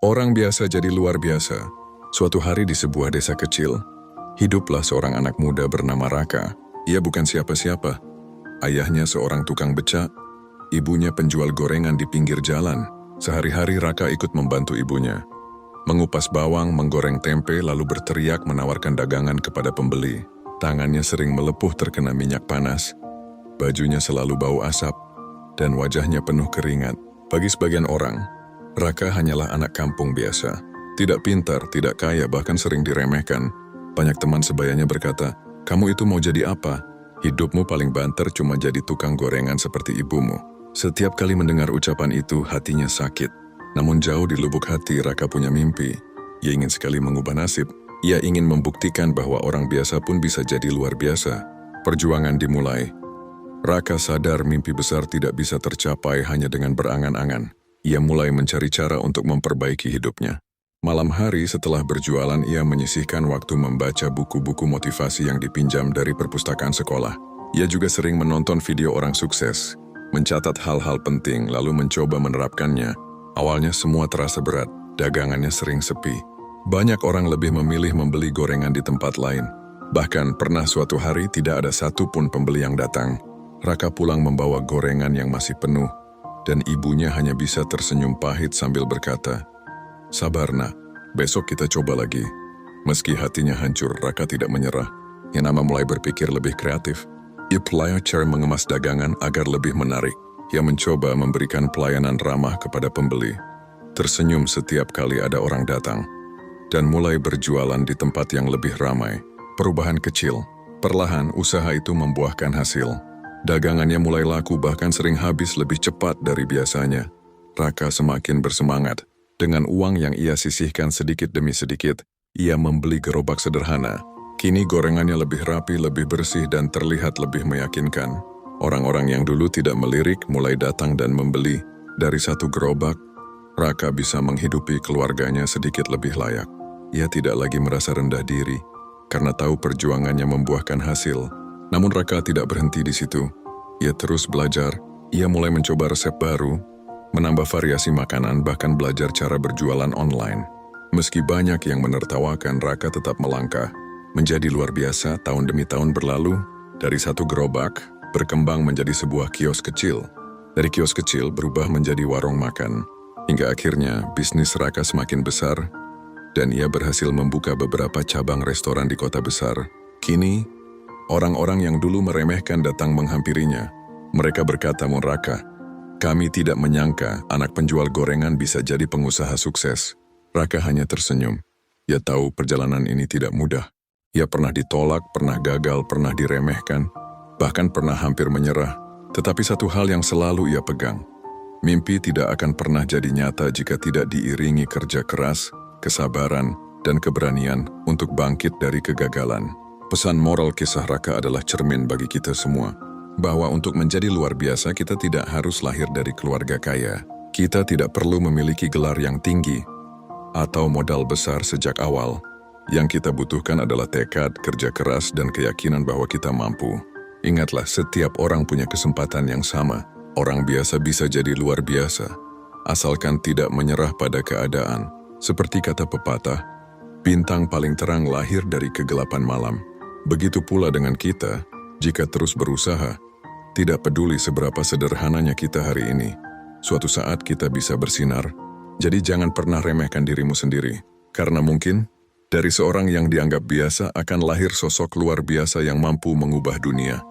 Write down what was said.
Orang biasa jadi luar biasa. Suatu hari di sebuah desa kecil, hiduplah seorang anak muda bernama Raka. Ia bukan siapa-siapa. Ayahnya seorang tukang becak, ibunya penjual gorengan di pinggir jalan. Sehari-hari Raka ikut membantu ibunya. Mengupas bawang, menggoreng tempe, lalu berteriak menawarkan dagangan kepada pembeli. Tangannya sering melepuh terkena minyak panas. Bajunya selalu bau asap, dan wajahnya penuh keringat. Bagi sebagian orang, Raka hanyalah anak kampung biasa. Tidak pintar, tidak kaya, bahkan sering diremehkan. Banyak teman sebayanya berkata, "Kamu itu mau jadi apa? Hidupmu paling banter cuma jadi tukang gorengan seperti ibumu." Setiap kali mendengar ucapan itu, hatinya sakit. Namun jauh di lubuk hati, Raka punya mimpi. Ia ingin sekali mengubah nasib. Ia ingin membuktikan bahwa orang biasa pun bisa jadi luar biasa. Perjuangan dimulai. Raka sadar mimpi besar tidak bisa tercapai hanya dengan berangan-angan. Ia mulai mencari cara untuk memperbaiki hidupnya. Malam hari setelah berjualan, ia menyisihkan waktu membaca buku-buku motivasi yang dipinjam dari perpustakaan sekolah. Ia juga sering menonton video orang sukses, mencatat hal-hal penting lalu mencoba menerapkannya. Awalnya semua terasa berat, dagangannya sering sepi. Banyak orang lebih memilih membeli gorengan di tempat lain. Bahkan pernah suatu hari tidak ada satupun pembeli yang datang. Raka pulang membawa gorengan yang masih penuh, dan ibunya hanya bisa tersenyum pahit sambil berkata, "Sabar nak, besok kita coba lagi." Meski hatinya hancur, Raka tidak menyerah. Ia mulai berpikir lebih kreatif. Ia pelajari cara mengemas dagangan agar lebih menarik. Ia mencoba memberikan pelayanan ramah kepada pembeli. Tersenyum setiap kali ada orang datang. Dan mulai berjualan di tempat yang lebih ramai. Perubahan kecil. Perlahan usaha itu membuahkan hasil. Dagangannya mulai laku, bahkan sering habis lebih cepat dari biasanya. Raka semakin bersemangat. Dengan uang yang ia sisihkan sedikit demi sedikit, ia membeli gerobak sederhana. Kini gorengannya lebih rapi, lebih bersih, dan terlihat lebih meyakinkan. Orang-orang yang dulu tidak melirik mulai datang dan membeli. Dari satu gerobak, Raka bisa menghidupi keluarganya sedikit lebih layak. Ia tidak lagi merasa rendah diri, karena tahu perjuangannya membuahkan hasil. Namun Raka tidak berhenti di situ. Ia terus belajar. Ia mulai mencoba resep baru, menambah variasi makanan, bahkan belajar cara berjualan online. Meski banyak yang menertawakan, Raka tetap melangkah. Menjadi luar biasa, tahun demi tahun berlalu. Dari satu gerobak, berkembang menjadi sebuah kios kecil. Dari kios kecil berubah menjadi warung makan. Hingga akhirnya bisnis Raka semakin besar, dan ia berhasil membuka beberapa cabang restoran di kota besar. Kini, orang-orang yang dulu meremehkan datang menghampirinya. Mereka berkata, "Mon Raka, kami tidak menyangka anak penjual gorengan bisa jadi pengusaha sukses." Raka hanya tersenyum. Ia tahu perjalanan ini tidak mudah. Ia pernah ditolak, pernah gagal, pernah diremehkan, bahkan pernah hampir menyerah. Tetapi satu hal yang selalu ia pegang. Mimpi tidak akan pernah jadi nyata jika tidak diiringi kerja keras, kesabaran, dan keberanian untuk bangkit dari kegagalan. Pesan moral kisah Raka adalah cermin bagi kita semua, bahwa untuk menjadi luar biasa kita tidak harus lahir dari keluarga kaya. Kita tidak perlu memiliki gelar yang tinggi atau modal besar sejak awal. Yang kita butuhkan adalah tekad, kerja keras, dan keyakinan bahwa kita mampu. Ingatlah, setiap orang punya kesempatan yang sama. Orang biasa bisa jadi luar biasa, asalkan tidak menyerah pada keadaan. Seperti kata pepatah, bintang paling terang lahir dari kegelapan malam. Begitu pula dengan kita, jika terus berusaha, tidak peduli seberapa sederhananya kita hari ini, suatu saat kita bisa bersinar. Jadi jangan pernah remehkan dirimu sendiri, karena mungkin dari seorang yang dianggap biasa akan lahir sosok luar biasa yang mampu mengubah dunia.